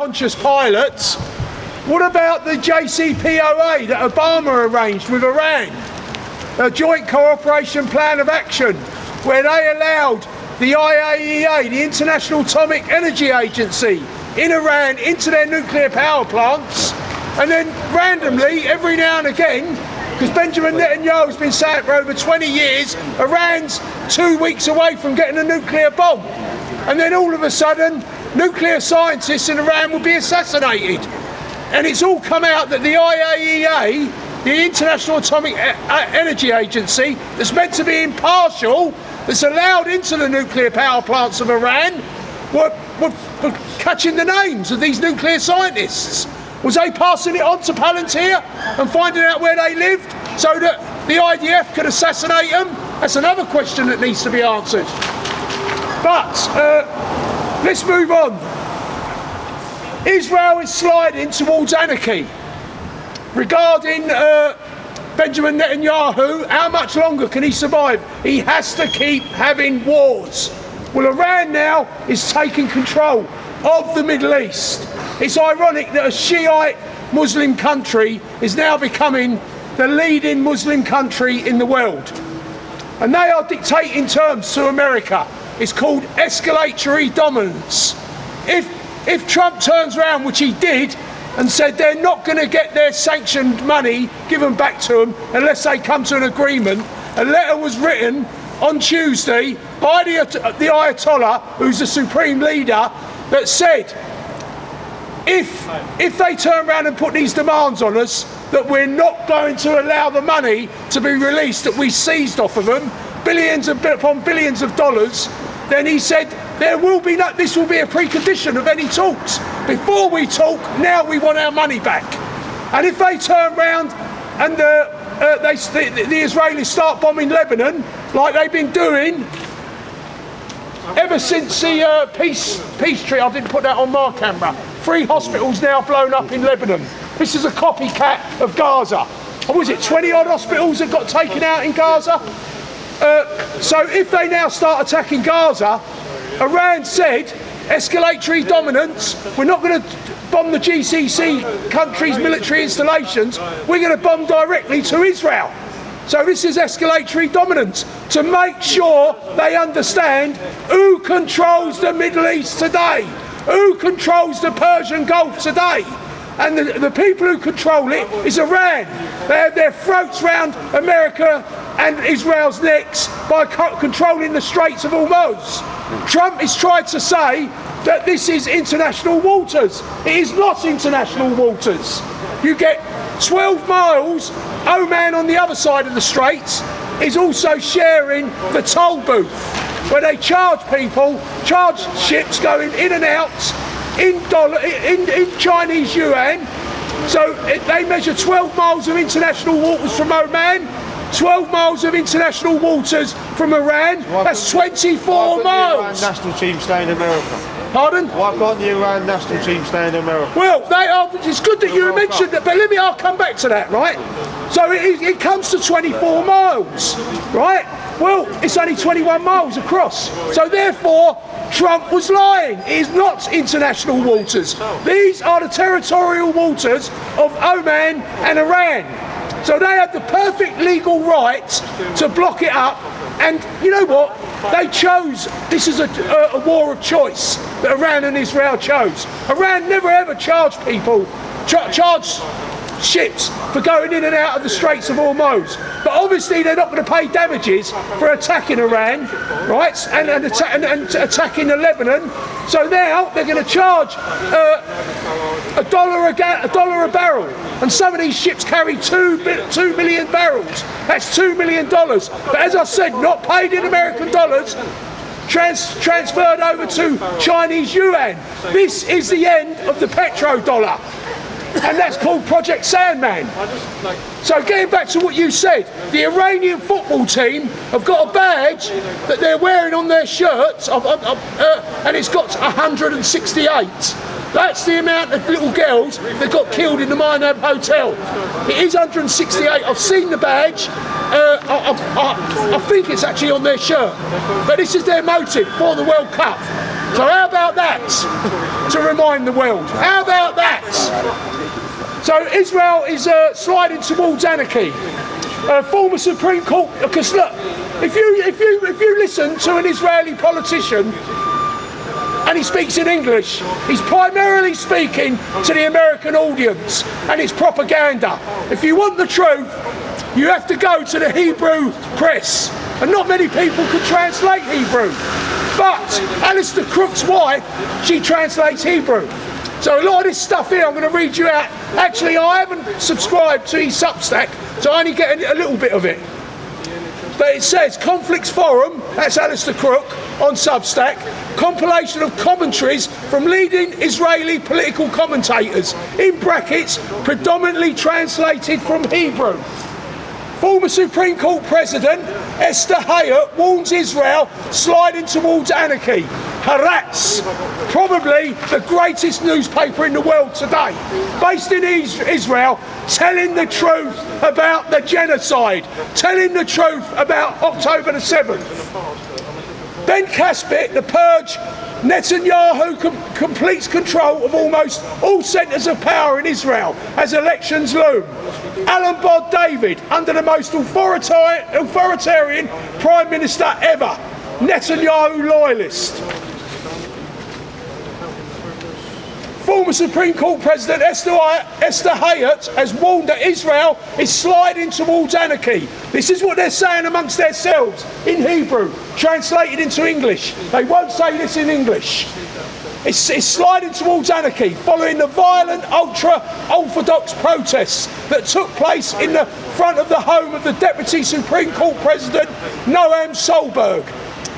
Pontius Pilates. What about the JCPOA that Obama arranged with Iran? A joint cooperation plan of action where they allowed the IAEA, the International Atomic Energy Agency, in Iran into their nuclear power plants, and then randomly, every now and again, because Benjamin Netanyahu's been saying it for over 20 years, Iran's 2 weeks away from getting a nuclear bomb. And then all of a sudden, nuclear scientists in Iran will be assassinated. And it's all come out that the IAEA, the International Atomic Energy Agency, that's meant to be impartial, that's allowed into the nuclear power plants of Iran, were catching the names of these nuclear scientists. Was they passing it on to Palantir and finding out where they lived so that the IDF could assassinate them? That's another question that needs to be answered. But let's move on. Israel is sliding towards anarchy. Regarding Benjamin Netanyahu, how much longer can he survive? He has to keep having wars. Well, Iran now is taking control of the Middle East. It's ironic that a Shiite Muslim country is now becoming the leading Muslim country in the world. And they are dictating terms to America. It's called escalatory dominance. If Trump turns around, which he did, and said they're not going to get their sanctioned money given back to them unless they come to an agreement, a letter was written on Tuesday by the Ayatollah, who's the supreme leader, that said, if they turn around and put these demands on us, that we're not going to allow the money to be released that we seized off of them, billions upon billions of dollars, then he said this will be a precondition of any talks. Before we talk, now we want our money back. And if they turn around and the Israelis start bombing Lebanon, like they've been doing ever since the peace treaty, I didn't put that on my camera. 3 hospitals now blown up in Lebanon. This is a copycat of Gaza. What was it, 20 odd hospitals that got taken out in Gaza? So if they now start attacking Gaza, Iran said, escalatory dominance, we're not going to bomb the GCC countries' military installations, we're going to bomb directly to Israel. So this is escalatory dominance, to make sure they understand who controls the Middle East today, who controls the Persian Gulf today. And the people who control it is Iran. They have their throats round America and Israel's necks by controlling the Straits of Hormuz. Trump has tried to say that this is international waters. It is not international waters. You get 12 miles, Oman on the other side of the Straits is also sharing the toll booth, where they charge ships going in and out in Chinese yuan. So they measure 12 miles of international waters from Oman, 12 miles of international waters from Iran. That's 24 miles. The Iran national team stay in America? Pardon? Why can't the Iran national team stay in America? Well, it's good that you mentioned that, but I'll come back to that, right? So it comes to 24 miles, right? Well, it's only 21 miles across. So therefore, Trump was lying. It is not international waters. These are the territorial waters of Oman and Iran. So they have the perfect legal right to block it up. And you know what? They chose, this is a war of choice that Iran and Israel chose. Iran never ever charged ships for going in and out of the Straits of Hormuz. But obviously they're not going to pay damages for attacking Iran, right, and attacking the Lebanon. So now they're going to charge $1 a barrel. And some of these ships carry 2 million barrels. That's $2 million. But as I said, not paid in American dollars, transferred over to Chinese yuan. This is the end of the petrodollar. And that's called Project Sandman. So getting back to what you said, the Iranian football team have got a badge that they're wearing on their shirts, and it's got 168. That's the amount of little girls that got killed in the Minab Hotel. It is 168. I've seen the badge. I think it's actually on their shirt. But this is their motive for the World Cup. So how about that, to remind the world? How about that? So Israel is sliding towards anarchy. Former Supreme Court, because look, if you listen to an Israeli politician and he speaks in English, he's primarily speaking to the American audience, and it's propaganda. If you want the truth, you have to go to the Hebrew press, and not many people could translate Hebrew. But Alistair Crook's wife, she translates Hebrew. So a lot of this stuff here I'm going to read you out. Actually, I haven't subscribed to his Substack, so I only get a little bit of it. But it says, Conflicts Forum, that's Alistair Crook, on Substack, compilation of commentaries from leading Israeli political commentators, in brackets, predominantly translated from Hebrew. Former Supreme Court President Esther Hayat warns Israel sliding towards anarchy. Haaretz, probably the greatest newspaper in the world today, based in Israel, telling the truth about the genocide, telling the truth about October the 7th. Ben Caspit, The Purge, Netanyahu completes control of almost all centres of power in Israel as elections loom. Alan Bod David, under the most authoritarian Prime Minister ever. Netanyahu loyalist. Former Supreme Court President Esther Hayat has warned that Israel is sliding towards anarchy. This is what they're saying amongst themselves in Hebrew, translated into English. They won't say this in English. It's sliding towards anarchy following the violent ultra-Orthodox protests that took place in the front of the home of the Deputy Supreme Court President Noam Solberg.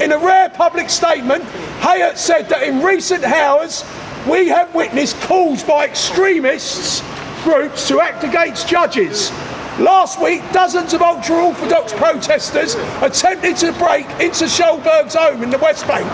In a rare public statement, Hayat said that in recent hours we have witnessed calls by extremists groups to act against judges. Last week, dozens of ultra-Orthodox protesters attempted to break into Solberg's home in the West Bank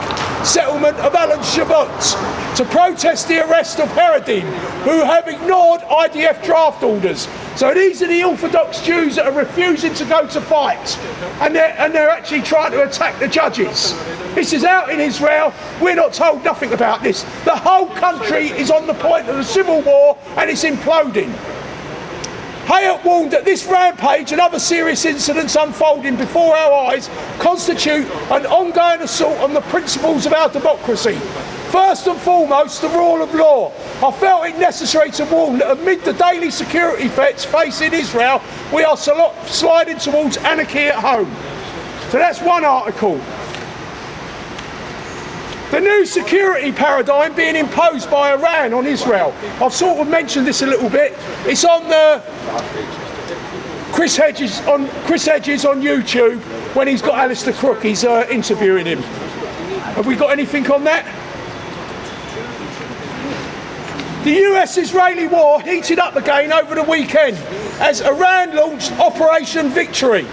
settlement of Alan Shavot to protest the arrest of Haredim, who have ignored IDF draft orders. So these are the Orthodox Jews that are refusing to go to fight, and they're actually trying to attack the judges. This is out in Israel. We're not told nothing about this. The whole country is on the point of a civil war, and it's imploding. Hayat warned that this rampage and other serious incidents unfolding before our eyes constitute an ongoing assault on the principles of our democracy. First and foremost, the rule of law. I felt it necessary to warn that amid the daily security threats facing Israel, we are sliding towards anarchy at home. So that's one article. The new security paradigm being imposed by Iran on Israel. I've sort of mentioned this a little bit. It's on Chris Hedges on YouTube when he's got Alistair Crook. He's interviewing him. Have we got anything on that? The US-Israeli war heated up again over the weekend as Iran launched Operation Victory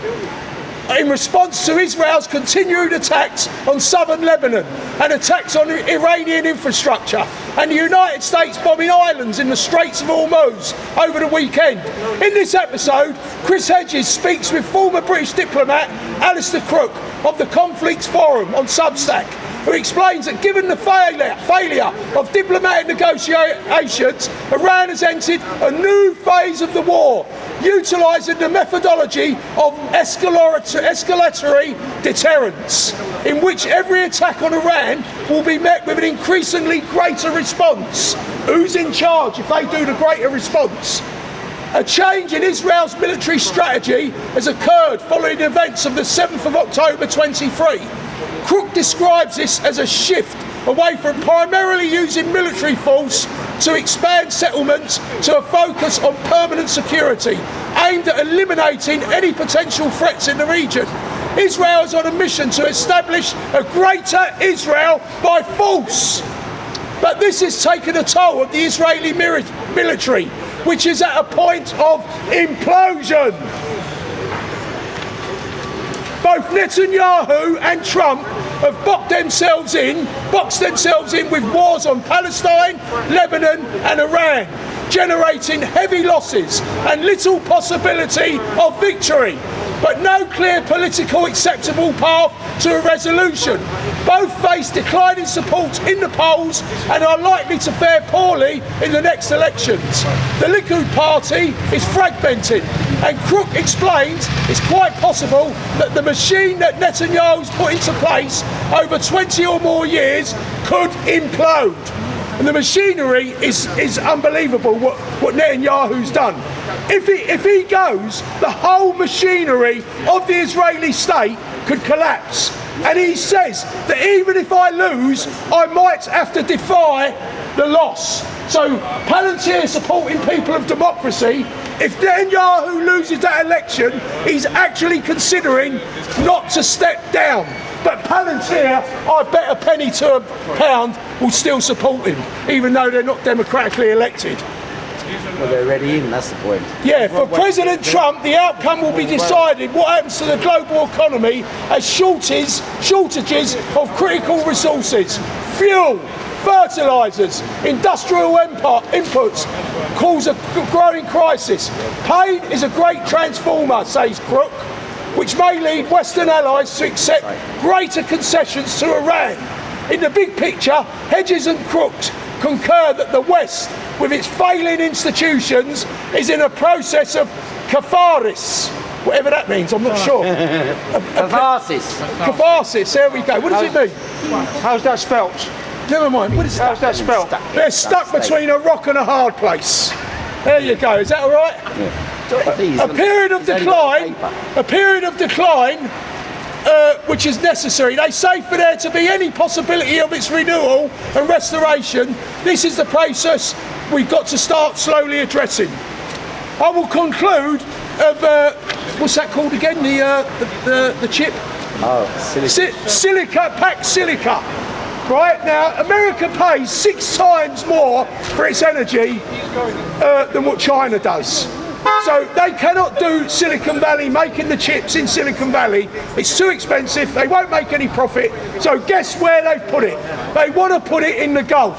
in response to Israel's continued attacks on southern Lebanon and attacks on Iranian infrastructure, and the United States bombing islands in the Straits of Hormuz over the weekend. In this episode, Chris Hedges speaks with former British diplomat Alistair Crook of the Conflicts Forum on Substack, who explains that given the failure of diplomatic negotiations, Iran has entered a new phase of the war, utilising the methodology of escalatory deterrence, in which every attack on Iran will be met with an increasingly greater response. Who's in charge if they do the greater response? A change in Israel's military strategy has occurred following the events of the 7th of October 23. Crook describes this as a shift away from primarily using military force to expand settlements to a focus on permanent security, aimed at eliminating any potential threats in the region. Israel is on a mission to establish a greater Israel by force. But this has taken a toll of the Israeli military, which is at a point of implosion. Both Netanyahu and Trump have boxed themselves in with wars on Palestine, Lebanon and Iran, generating heavy losses and little possibility of victory. but no clear political acceptable path to a resolution. Both face declining support in the polls and are likely to fare poorly in the next elections. The Likud party is fragmented, and Crook explains it's quite possible that the machine that Netanyahu's put into place over 20 or more years could implode. And the machinery is unbelievable what Netanyahu's done. If he goes, the whole machinery of the Israeli state could collapse. And he says that even if I lose, I might have to defy the loss. So Palantir supporting people of democracy, if Netanyahu loses that election, he's actually considering not to step down. But Palantir, I bet a penny to a pound, will still support him, even though they're not democratically elected. Well, they're already in, that's the point. Yeah, for President Trump, the outcome will be decided what happens to the global economy as shortages of critical resources, fuel, fertilisers, industrial inputs cause a growing crisis. Pain is a great transformer, says Crook, which may lead Western allies to accept greater concessions to Iran. In the big picture, Hedges and Crooks concur that the West, with its failing institutions, is in a process of catharsis. Whatever that means, I'm not sure. Catharsis. Catharsis, there we go. What does it mean? How's that spelt? Never mind. What is How's that spelt? They're stuck between a rock and a hard place. There you go. Is that all right? Yeah. A period of decline, which is necessary. They say for there to be any possibility of its renewal and restoration, this is the process we've got to start slowly addressing. I will conclude of what's that called again? The chip. Oh, Silica, packed silica. Right now, America pays 6 times more for its energy than what China does. So they cannot do Silicon Valley, making the chips in Silicon Valley. It's too expensive, they won't make any profit. So guess where they've put it? They want to put it in the Gulf.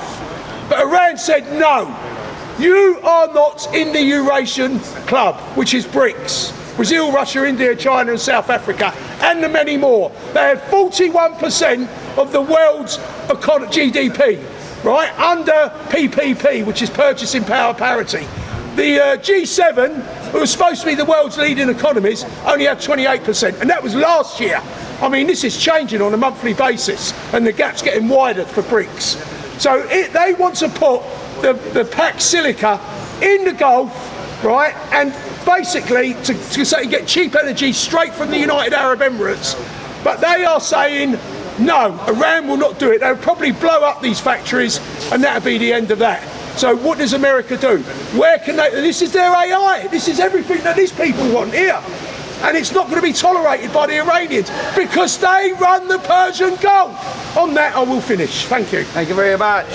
But Iran said no. You are not in the Eurasian Club, which is BRICS. Brazil, Russia, India, China and South Africa, and the many more. They have 41% of the world's GDP, right, under PPP, which is purchasing power parity. The G7, who are supposed to be the world's leading economies, only have 28%, and that was last year. I mean, this is changing on a monthly basis, and the gap's getting wider for BRICS. So they want to put the packed silica in the Gulf, right, and basically to say get cheap energy straight from the United Arab Emirates. But they are saying, no, Iran will not do it. They'll probably blow up these factories, and that'll be the end of that. So what does America do? Where can they? This is their AI. This is everything that these people want here. And it's not going to be tolerated by the Iranians because they run the Persian Gulf. On that, I will finish. Thank you. Thank you very much.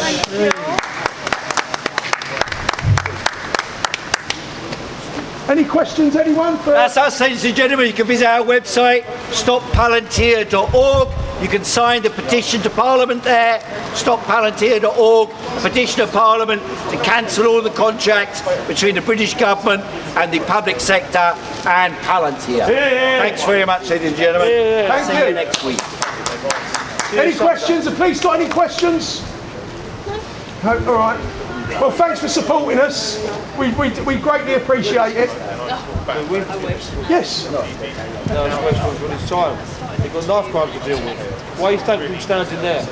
Any questions, anyone? That's us, ladies and gentlemen. You can visit our website, stoppalantir.org. You can sign the petition to Parliament there, stoppalantir.org, a petition to Parliament to cancel all the contracts between the British government and the public sector and Palantir. Thanks very much, ladies and gentlemen. See you next week. Any questions? The police got any questions? No? All right. Well, thanks for supporting us. We greatly appreciate it. Yes. No, it's a question when it's time. They've got knife crime to deal with. Why are you standing there?